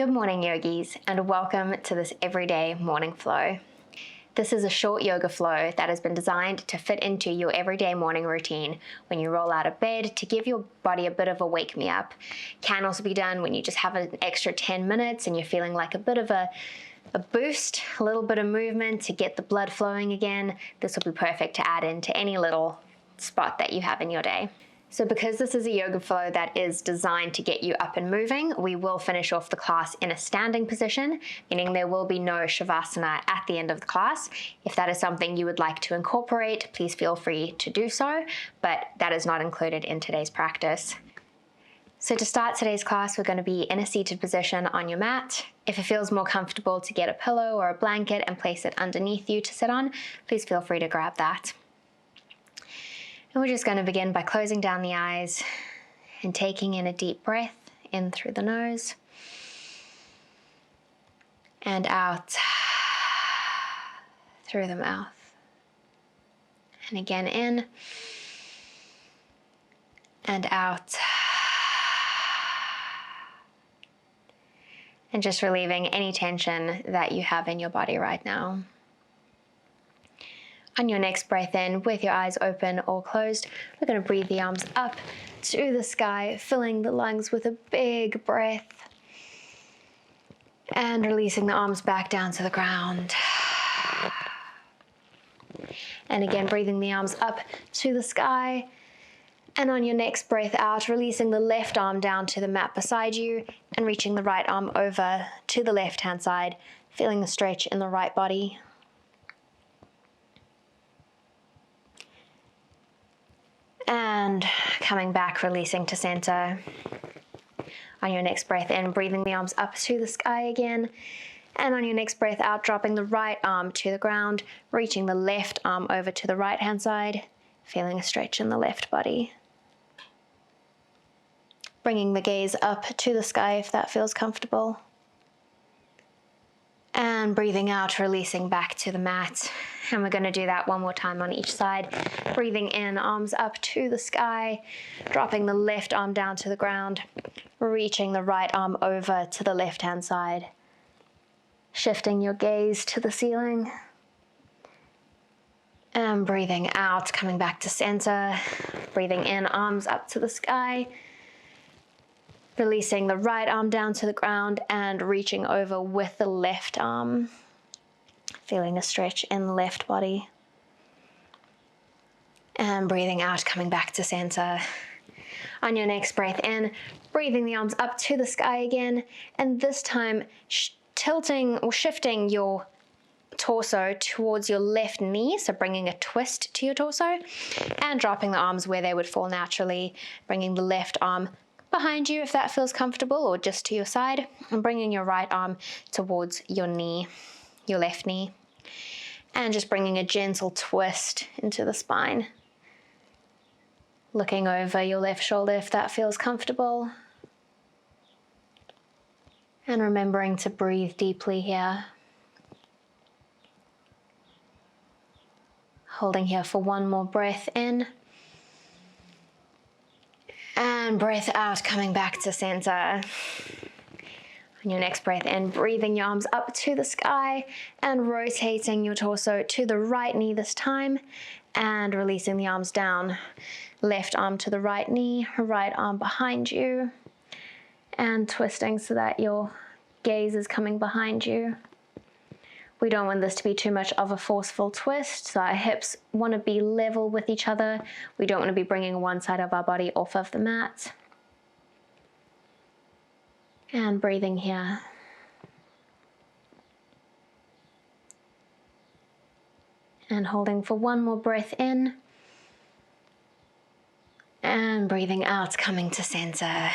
Good morning, yogis, and welcome to this everyday morning flow. This is a short yoga flow that has been designed to fit into your everyday morning routine when you roll out of bed to give your body a bit of a wake me up. Can also be done when you just have an extra 10 minutes and you're feeling like a bit of a boost, a little bit of movement to get the blood flowing again. This will be perfect to add into any little spot that you have in your day. So because this is a yoga flow that is designed to get you up and moving, we will finish off the class in a standing position, meaning there will be no shavasana at the end of the class. If that is something you would like to incorporate, please feel free to do so, but that is not included in today's practice. So to start today's class, we're going to be in a seated position on your mat. If it feels more comfortable to get a pillow or a blanket and place it underneath you to sit on, please feel free to grab that. And we're just going to begin by closing down the eyes and taking in a deep breath in through the nose and out through the mouth. And again in and out. And just relieving any tension that you have in your body right now. On your next breath in, with your eyes open or closed, we're going to breathe the arms up to the sky, filling the lungs with a big breath. And releasing the arms back down to the ground. And again, breathing the arms up to the sky. And on your next breath out, releasing the left arm down to the mat beside you and reaching the right arm over to the left-hand side, feeling the stretch in the right body. And coming back, releasing to center. On your next breath in, breathing the arms up to the sky again. And on your next breath out, dropping the right arm to the ground, reaching the left arm over to the right-hand side, feeling a stretch in the left body. Bringing the gaze up to the sky if that feels comfortable. And breathing out, releasing back to the mat. And we're going to do that one more time on each side. Breathing in, arms up to the sky, dropping the left arm down to the ground, reaching the right arm over to the left-hand side. Shifting your gaze to the ceiling. And breathing out, coming back to center. Breathing in, arms up to the sky. Releasing the right arm down to the ground and reaching over with the left arm. Feeling a stretch in the left body. And breathing out, coming back to center. On your next breath in, breathing the arms up to the sky again, and this time tilting or shifting your torso towards your left knee, so bringing a twist to your torso, and dropping the arms where they would fall naturally, bringing the left arm behind you if that feels comfortable, or just to your side, and bringing your right arm towards your knee, your left knee, and just bringing a gentle twist into the spine. Looking over your left shoulder if that feels comfortable, and remembering to breathe deeply here. Holding here for one more breath in. And breath out, coming back to center. On your next breath in, breathing your arms up to the sky and rotating your torso to the right knee this time and releasing the arms down. Left arm to the right knee, right arm behind you and twisting so that your gaze is coming behind you. We don't want this to be too much of a forceful twist, so our hips want to be level with each other. We don't want to be bringing one side of our body off of the mat. And breathing here. And holding for one more breath in. And breathing out, coming to center.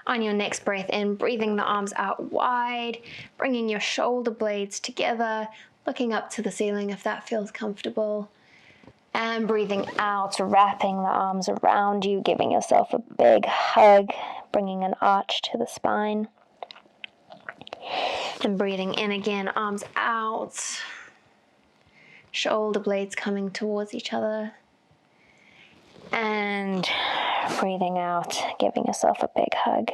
On your next breath in, breathing the arms out wide, bringing your shoulder blades together, looking up to the ceiling if that feels comfortable. And breathing out, wrapping the arms around you, giving yourself a big hug, bringing an arch to the spine. And breathing in again, arms out, shoulder blades coming towards each other. And breathing out, giving yourself a big hug.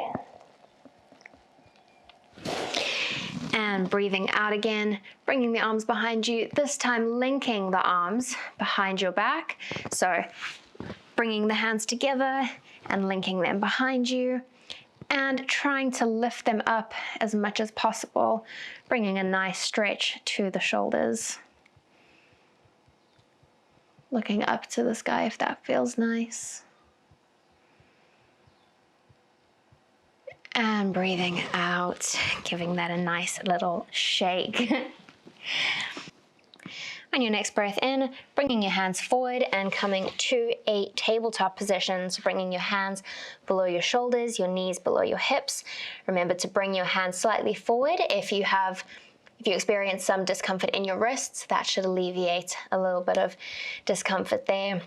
And breathing out again, bringing the arms behind you, this time linking the arms behind your back. So bringing the hands together and linking them behind you and trying to lift them up as much as possible, bringing a nice stretch to the shoulders. Looking up to the sky if that feels nice. And breathing out, giving that a nice little shake. On your next breath in, bringing your hands forward and coming to a tabletop position. So bringing your hands below your shoulders, your knees below your hips. Remember to bring your hands slightly forward. If you experience some discomfort in your wrists, that should alleviate a little bit of discomfort there.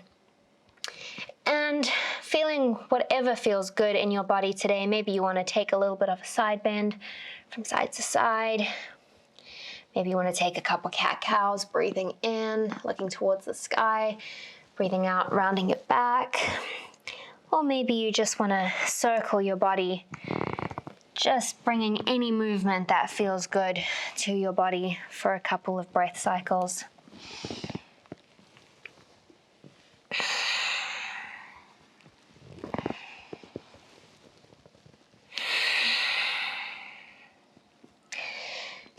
And feeling whatever feels good in your body today. Maybe you want to take a little bit of a side bend from side to side. Maybe you want to take a couple cat-cows, breathing in, looking towards the sky, breathing out, rounding it back. Or maybe you just want to circle your body, just bringing any movement that feels good to your body for a couple of breath cycles.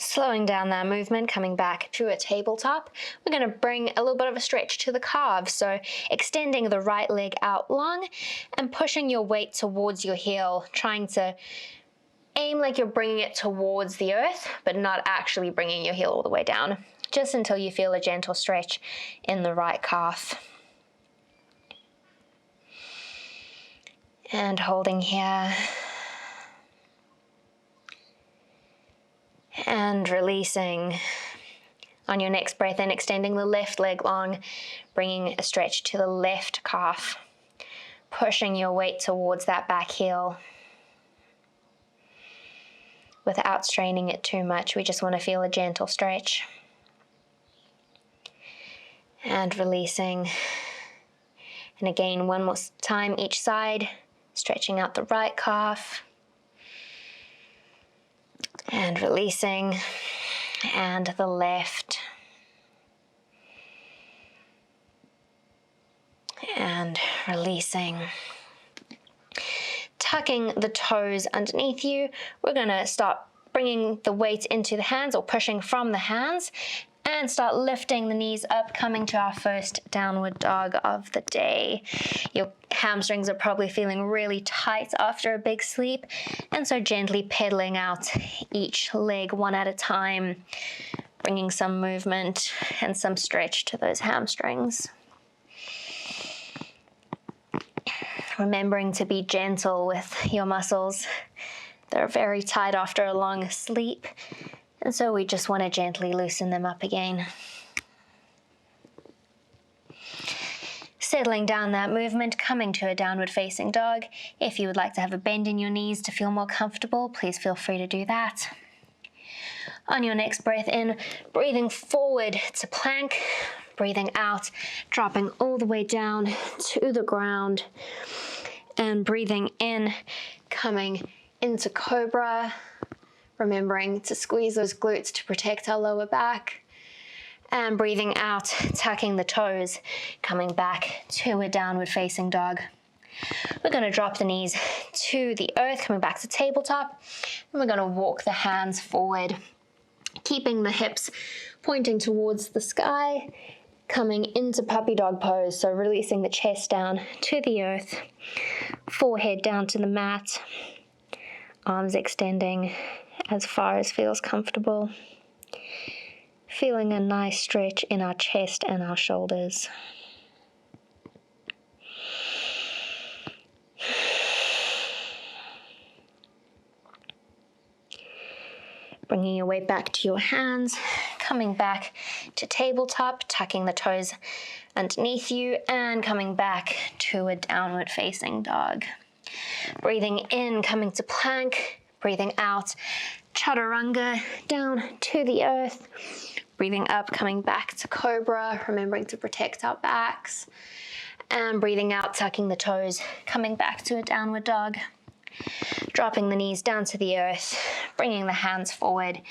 Slowing down that movement, coming back to a tabletop. We're going to bring a little bit of a stretch to the calves. So extending the right leg out long and pushing your weight towards your heel, trying to aim like you're bringing it towards the earth, but not actually bringing your heel all the way down, just until you feel a gentle stretch in the right calf. And holding here. And releasing. On your next breath in, extending the left leg long, bringing a stretch to the left calf, pushing your weight towards that back heel without straining it too much. We just want to feel a gentle stretch. And releasing. And again, one more time each side, stretching out the right calf. And releasing, and the left, and releasing. Tucking the toes underneath you, we're going to start bringing the weight into the hands or pushing from the hands and start lifting the knees up, coming to our first downward dog of the day. Your hamstrings are probably feeling really tight after a big sleep, and so gently pedaling out each leg one at a time, bringing some movement and some stretch to those hamstrings. Remembering to be gentle with your muscles. They're very tight after a long sleep, and so we just want to gently loosen them up again. Settling down that movement, coming to a downward facing dog. If you would like to have a bend in your knees to feel more comfortable, please feel free to do that. On your next breath in, breathing forward to plank, breathing out, dropping all the way down to the ground, and breathing in, coming into cobra, remembering to squeeze those glutes to protect our lower back, and breathing out, tucking the toes, coming back to a downward facing dog. We're going to drop the knees to the earth, coming back to tabletop, and we're going to walk the hands forward, keeping the hips pointing towards the sky, coming into puppy dog pose, so releasing the chest down to the earth, forehead down to the mat, arms extending as far as feels comfortable. Feeling a nice stretch in our chest and our shoulders. Bringing your weight back to your hands, coming back to tabletop, tucking the toes underneath you, and coming back to a downward facing dog. Breathing in, coming to plank, breathing out, chaturanga, down to the earth. Breathing up, coming back to cobra, remembering to protect our backs. And breathing out, tucking the toes, coming back to a downward dog. Dropping the knees down to the earth, bringing the hands forward,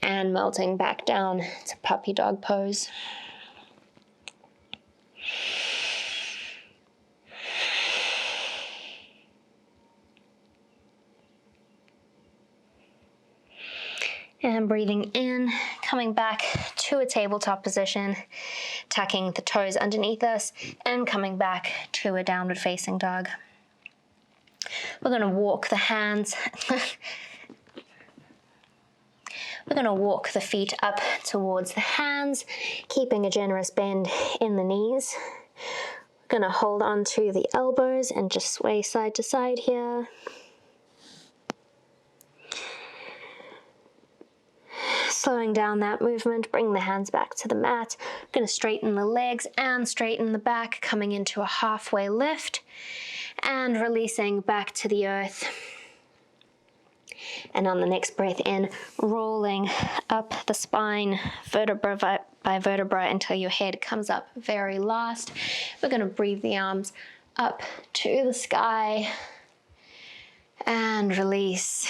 and melting back down to puppy dog pose. And breathing in, coming back to a tabletop position, tucking the toes underneath us, and coming back to a downward facing dog. We're going to walk the hands. We're going to walk the feet up towards the hands, keeping a generous bend in the knees. We're going to hold on to the elbows and just sway side to side here. Slowing down that movement, bring the hands back to the mat. I'm going to straighten the legs and straighten the back, coming into a halfway lift and releasing back to the earth. And on the next breath in, rolling up the spine, vertebra by vertebra, until your head comes up very last. We're going to breathe the arms up to the sky and release.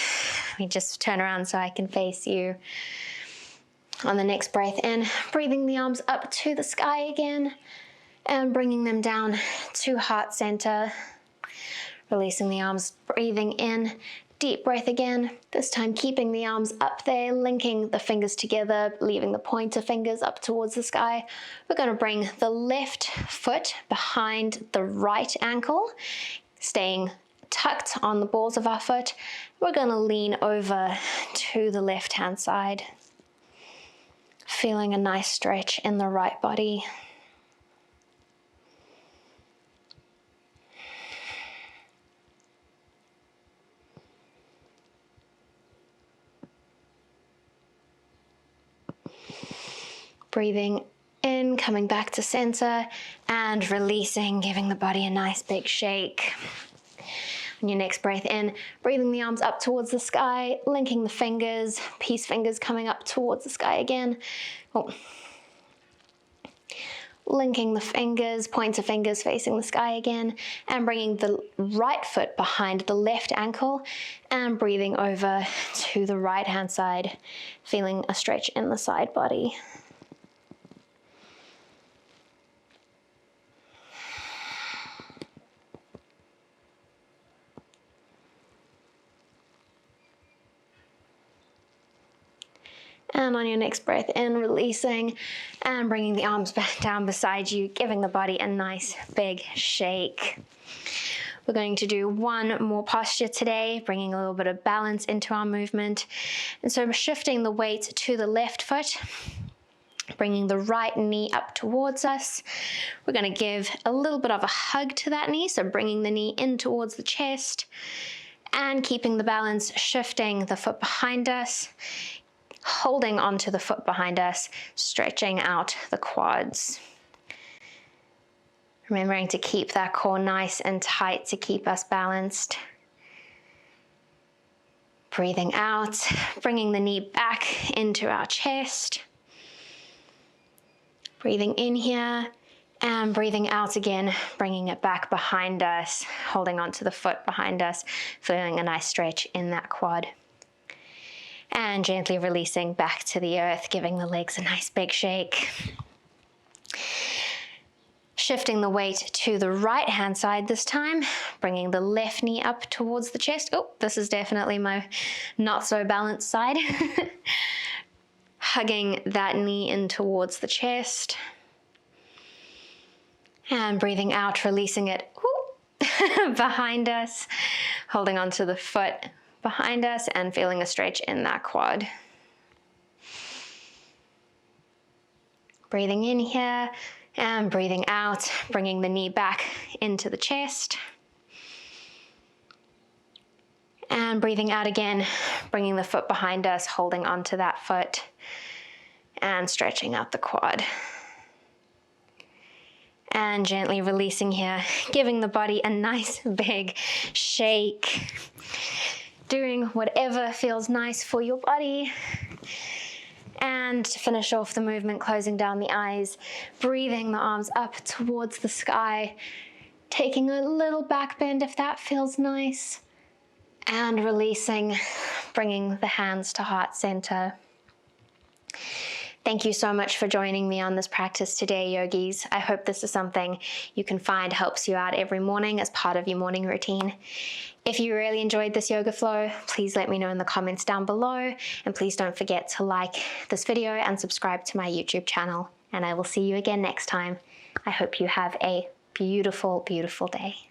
Let me just turn around so I can face you. On the next breath in, breathing the arms up to the sky again and bringing them down to heart center. Releasing the arms, breathing in, deep breath again, this time keeping the arms up there, linking the fingers together, leaving the pointer fingers up towards the sky. We're going to bring the left foot behind the right ankle, staying tucked on the balls of our foot. We're going to lean over to the left-hand side, feeling a nice stretch in the right body. Breathing in, coming back to center, and releasing, giving the body a nice big shake. On your next breath in, breathing the arms up towards the sky, linking the fingers, peace fingers coming up towards the sky again. Oh. Linking the fingers, pointer fingers facing the sky again, and bringing the right foot behind the left ankle and breathing over to the right hand side, feeling a stretch in the side body. And on your next breath in, releasing and bringing the arms back down beside you, giving the body a nice big shake. We're going to do one more posture today, bringing a little bit of balance into our movement. And so we're shifting the weight to the left foot, bringing the right knee up towards us. We're going to give a little bit of a hug to that knee, so bringing the knee in towards the chest and keeping the balance, shifting the foot behind us, holding onto the foot behind us, stretching out the quads. Remembering to keep that core nice and tight to keep us balanced. Breathing out, bringing the knee back into our chest. Breathing in here and breathing out again, bringing it back behind us, holding onto the foot behind us, feeling a nice stretch in that quad. And gently releasing back to the earth, giving the legs a nice big shake. Shifting the weight to the right hand side this time, bringing the left knee up towards the chest. Oh, this is definitely my not so balanced side. Hugging that knee in towards the chest. And breathing out, releasing it behind us, holding onto the foot behind us and feeling a stretch in that quad. Breathing in here and breathing out, bringing the knee back into the chest. And breathing out again, bringing the foot behind us, holding onto that foot and stretching out the quad. And gently releasing here, giving the body a nice big shake. Doing whatever feels nice for your body. And to finish off the movement, closing down the eyes, breathing the arms up towards the sky, taking a little back bend if that feels nice, and releasing, bringing the hands to heart center. Thank you so much for joining me on this practice today, yogis. I hope this is something you can find helps you out every morning as part of your morning routine. If you really enjoyed this yoga flow, please let me know in the comments down below, and please don't forget to like this video and subscribe to my YouTube channel. And I will see you again next time. I hope you have a beautiful, beautiful day.